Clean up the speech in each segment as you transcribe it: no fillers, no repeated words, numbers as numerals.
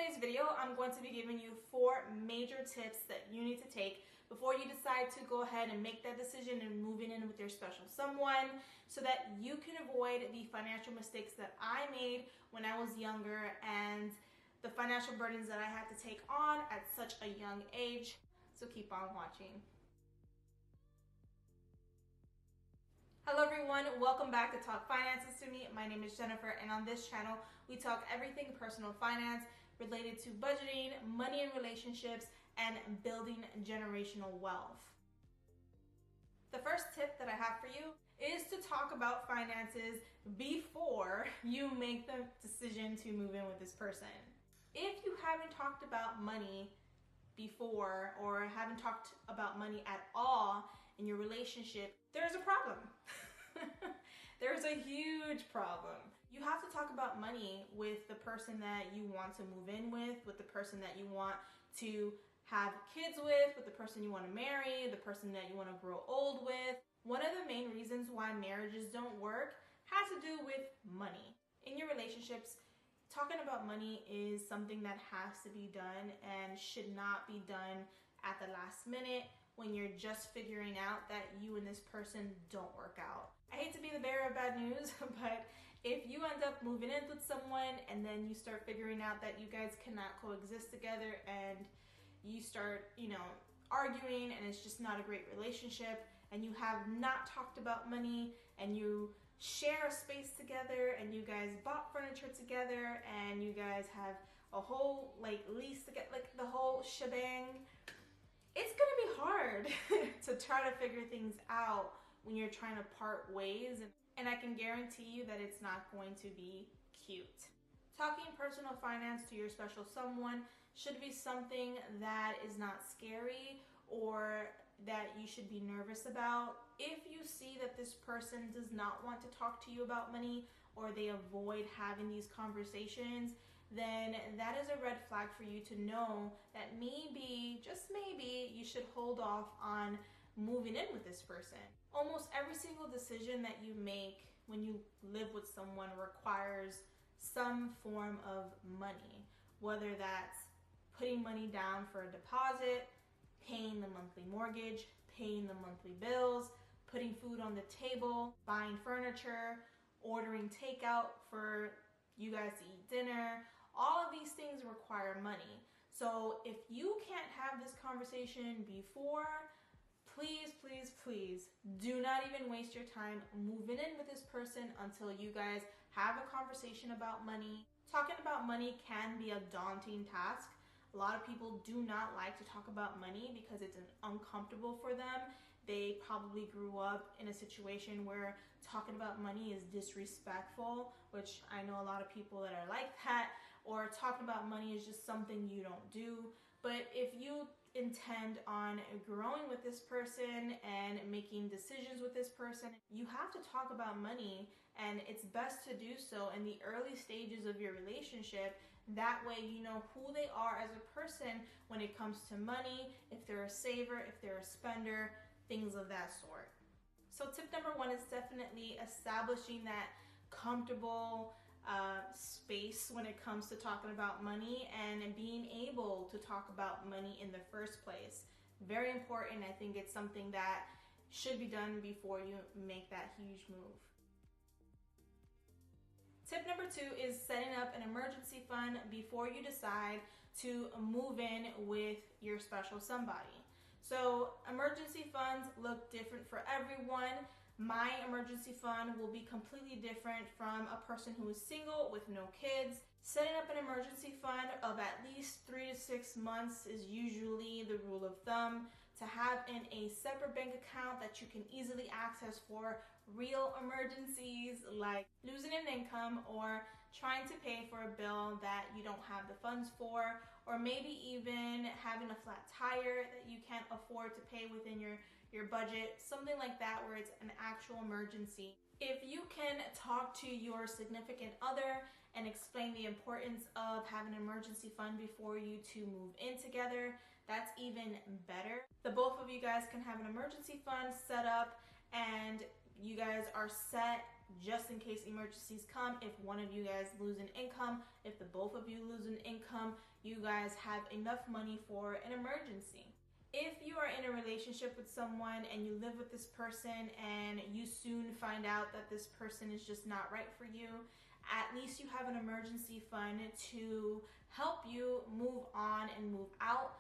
today's video, I'm going to be giving you 4 major tips that you need to take before you decide to go ahead and make that decision and moving in with your special someone so that you can avoid the financial mistakes that I made when I was younger and the financial burdens that I had to take on at such a young age. So keep on watching. Hello everyone, welcome back to Talk Finances to Me. My name is Jennifer, and on this channel we talk everything personal finance related to budgeting, money and relationships, and building generational wealth. The first tip that I have for you is to talk about finances before you make the decision to move in with this person. If you haven't talked about money before or haven't talked about money at all in your relationship, there's a problem. There's a huge problem. You have to talk about money with the person that you want to move in with the person that you want to have kids with the person you want to marry, the person that you want to grow old with. One of the main reasons why marriages don't work has to do with money. In your relationships, talking about money is something that has to be done and should not be done at the last minute when you're just figuring out that you and this person don't work out. I hate to be the bearer of bad news, but if you end up moving in with someone and then you start figuring out that you guys cannot coexist together and you start, arguing and it's just not a great relationship and you have not talked about money and you share a space together and you guys bought furniture together and you guys have a whole lease to get the whole shebang, it's gonna be hard to try to figure things out when you're trying to part ways, and I can guarantee you that it's not going to be cute. Talking personal finance to your special someone should be something that is not scary or that you should be nervous about. If you see that this person does not want to talk to you about money or they avoid having these conversations, then that is a red flag for you to know that maybe, just maybe, you should hold off on moving in with this person. Almost every single decision that you make when you live with someone requires some form of money, whether that's putting money down for a deposit, paying the monthly mortgage, paying the monthly bills, putting food on the table, buying furniture, ordering takeout for you guys to eat dinner. All of these things require money. So if you can't have this conversation before, please, please, please do not even waste your time moving in with this person until you guys have a conversation about money. Talking about money can be a daunting task. A lot of people do not like to talk about money because it's uncomfortable for them. They probably grew up in a situation where talking about money is disrespectful, which I know a lot of people that are like that, or talking about money is just something you don't do. But if you intend on growing with this person and making decisions with this person, you have to talk about money, and it's best to do so in the early stages of your relationship. That way you know who they are as a person when it comes to money, if they're a saver, if they're a spender, things of that sort. So tip number 1 is definitely establishing that comfortable space when it comes to talking about money and being able to talk about money in the first place. Very important. I think it's something that should be done before you make that huge move. Tip number 2 is setting up an emergency fund before you decide to move in with your special somebody. So emergency funds look different for everyone. My emergency fund will be completely different from a person who is single with no kids. Setting up an emergency fund of at least 3 to 6 months is usually the rule of thumb, to have in a separate bank account that you can easily access for real emergencies like losing an income or trying to pay for a bill that you don't have the funds for, or maybe even having a flat tire that you can't afford to pay within your budget, something like that where it's an actual emergency. If you can talk to your significant other and explain the importance of having an emergency fund before you two move in together, that's even better. The both of you guys can have an emergency fund set up and you guys are set just in case emergencies come. If one of you guys lose an income, if the both of you lose an income, you guys have enough money for an emergency. If you are in a relationship with someone and you live with this person and you soon find out that this person is just not right for you, at least you have an emergency fund to help you move on and move out,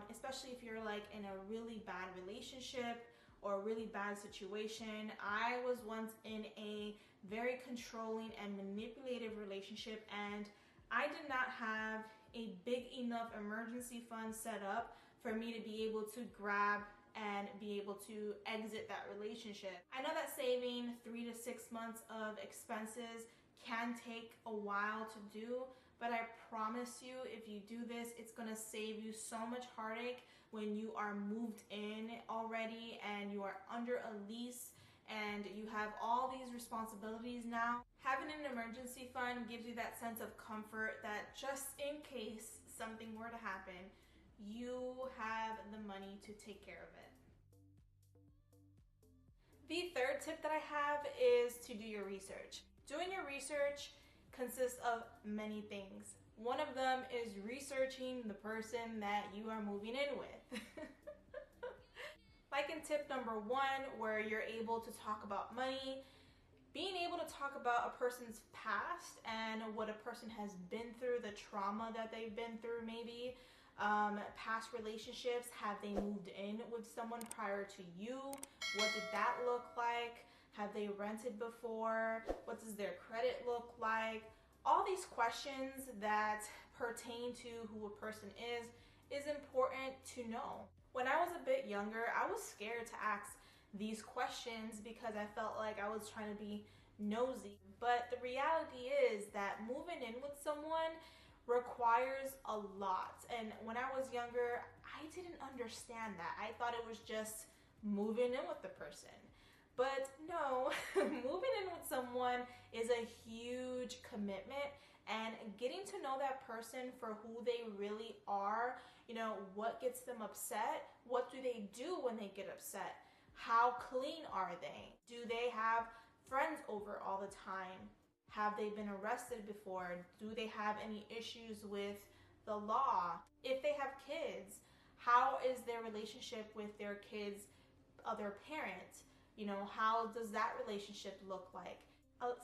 especially if you're like in a really bad relationship or a really bad situation. I was once in a very controlling and manipulative relationship, and I did not have a big enough emergency fund set up for me to be able to grab and be able to exit that relationship. I know that saving 3 to 6 months of expenses can take a while to do, but I promise you, if you do this, it's gonna save you so much heartache when you are moved in already and you are under a lease and you have all these responsibilities now. Having an emergency fund gives you that sense of comfort that just in case something were to happen, you have the money to take care of it. The third tip that I have is to do your research. Doing your research consists of many things. One of them is researching the person that you are moving in with. Like in tip number 1, where you're able to talk about money, being able to talk about a person's past and what a person has been through, the trauma that they've been through maybe, past relationships, have they moved in with someone prior to you? What did that look like? Have they rented before? What does their credit look like? All these questions that pertain to who a person is important to know. When I was a bit younger, I was scared to ask these questions because I felt like I was trying to be nosy. But the reality is that moving in with someone requires a lot. And when I was younger, I didn't understand that. I thought it was just moving in with the person. But no, moving in with someone is a huge commitment, and getting to know that person for who they really are, what gets them upset, what do they do when they get upset, how clean are they, do they have friends over all the time, have they been arrested before, do they have any issues with the law, if they have kids, how is their relationship with their kids' other parent, how does that relationship look like?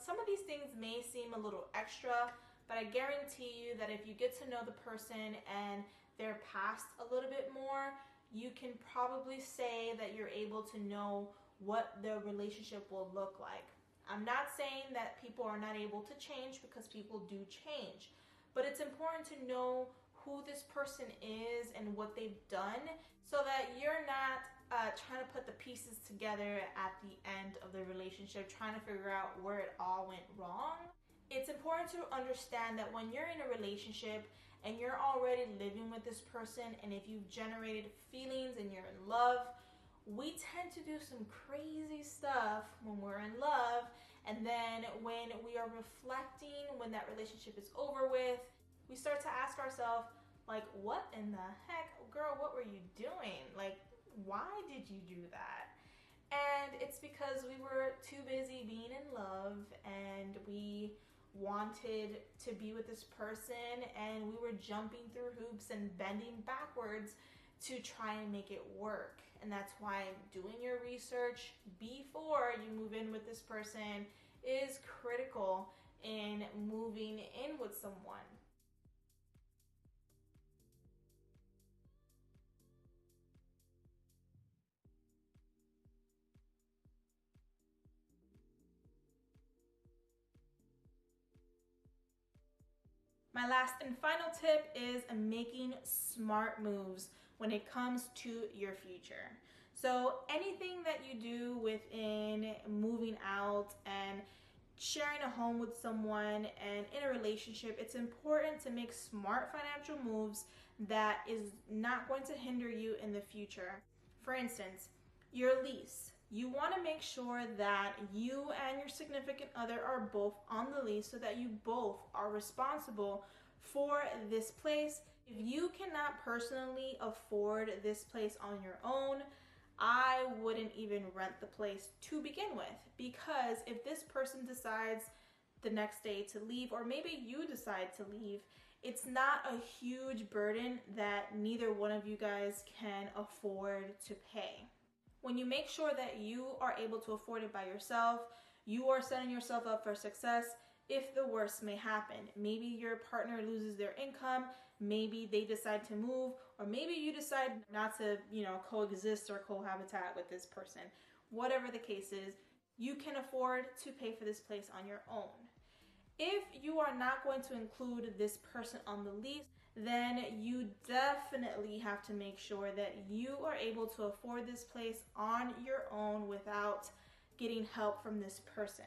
Some of these things may seem a little extra, but I guarantee you that if you get to know the person and their past a little bit more, you can probably say that you're able to know what the relationship will look like. I'm not saying that people are not able to change, because people do change, but it's important to know who this person is and what they've done so that you're not trying to put the pieces together at the end of the relationship, trying to figure out where it all went wrong. It's important to understand that when you're in a relationship and you're already living with this person, and if you've generated feelings and you're in love, we tend to do some crazy stuff when we're in love, and then when we are reflecting, when that relationship is over with, we start to ask ourselves, like, what in the heck, girl, what were you doing? Like, why did you do that? And it's because we were too busy being in love, and we wanted to be with this person, and we were jumping through hoops and bending backwards to try and make it work. And that's why doing your research before you move in with this person is critical in moving in with someone. My last and final tip is making smart moves when it comes to your future. So anything that you do within moving out and sharing a home with someone and in a relationship, it's important to make smart financial moves that is not going to hinder you in the future. For instance, your lease. You want to make sure that you and your significant other are both on the lease so that you both are responsible for this place. If you cannot personally afford this place on your own, I wouldn't even rent the place to begin with, because if this person decides the next day to leave, or maybe you decide to leave, it's not a huge burden that neither one of you guys can afford to pay. When you make sure that you are able to afford it by yourself, you are setting yourself up for success if the worst may happen. Maybe your partner loses their income, maybe they decide to move, or maybe you decide not to, coexist or cohabitat with this person. Whatever the case is, you can afford to pay for this place on your own. If you are not going to include this person on the lease, then you definitely have to make sure that you are able to afford this place on your own without getting help from this person.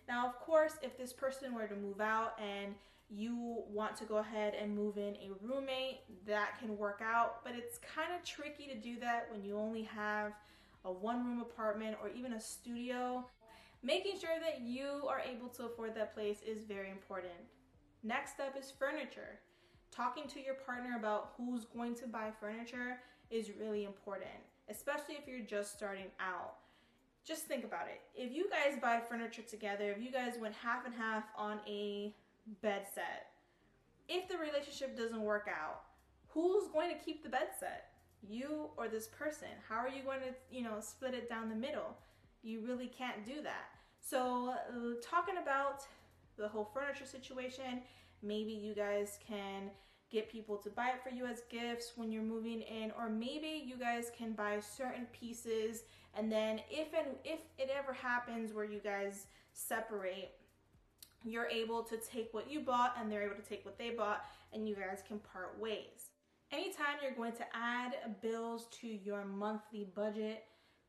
Now, of course, if this person were to move out and you want to go ahead and move in a roommate, that can work out, but it's kind of tricky to do that when you only have a one-room apartment or even a studio. Making sure that you are able to afford that place is very important. Next up is furniture. Talking to your partner about who's going to buy furniture is really important, especially if you're just starting out. Just think about it. If you guys buy furniture together, if you guys went half and half on a bed set, if the relationship doesn't work out, who's going to keep the bed set? You or this person? How are you going to, split it down the middle? You really can't do that. So talking about the whole furniture situation, maybe you guys can get people to buy it for you as gifts when you're moving in, or maybe you guys can buy certain pieces, and then if it ever happens where you guys separate, you're able to take what you bought and they're able to take what they bought, and you guys can part ways. Anytime you're going to add bills to your monthly budget,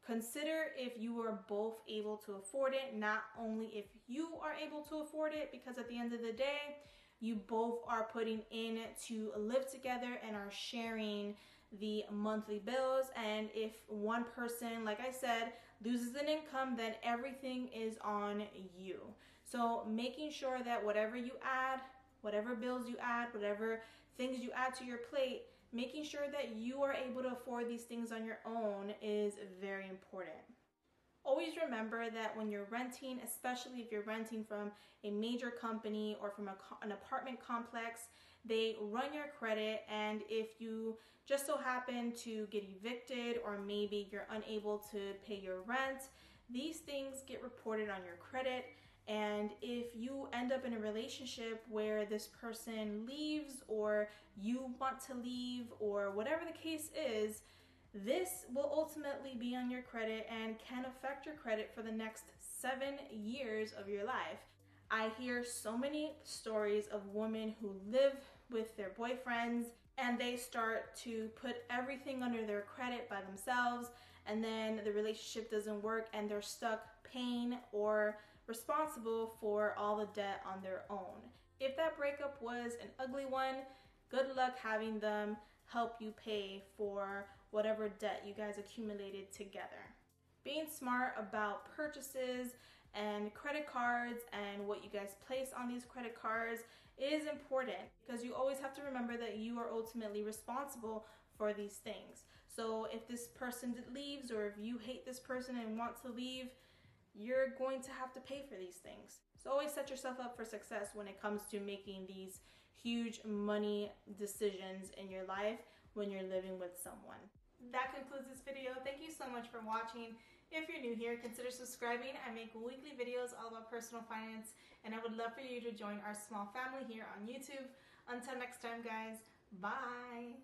consider if you are both able to afford it, not only if you are able to afford it, because at the end of the day, you both are putting in to live together and are sharing the monthly bills. And if one person, like I said, loses an income, then everything is on you. So making sure that whatever you add, whatever bills you add, whatever things you add to your plate, making sure that you are able to afford these things on your own is very important. Always remember that when you're renting, especially if you're renting from a major company or from an apartment complex, they run your credit, and if you just so happen to get evicted or maybe you're unable to pay your rent, these things get reported on your credit. And if you end up in a relationship where this person leaves or you want to leave or whatever the case is, this will ultimately be on your credit and can affect your credit for the next 7 years of your life. I hear so many stories of women who live with their boyfriends and they start to put everything under their credit by themselves, and then the relationship doesn't work and they're stuck paying or responsible for all the debt on their own. If that breakup was an ugly one, good luck having them help you pay for whatever debt you guys accumulated together. Being smart about purchases and credit cards and what you guys place on these credit cards is important, because you always have to remember that you are ultimately responsible for these things. So if this person leaves, or if you hate this person and want to leave, you're going to have to pay for these things. So always set yourself up for success when it comes to making these huge money decisions in your life when you're living with someone. That concludes this video. Thank you so much for watching. If you're new here, consider subscribing. I make weekly videos all about personal finance, and I would love for you to join our small family here on YouTube. Until next time, guys, bye.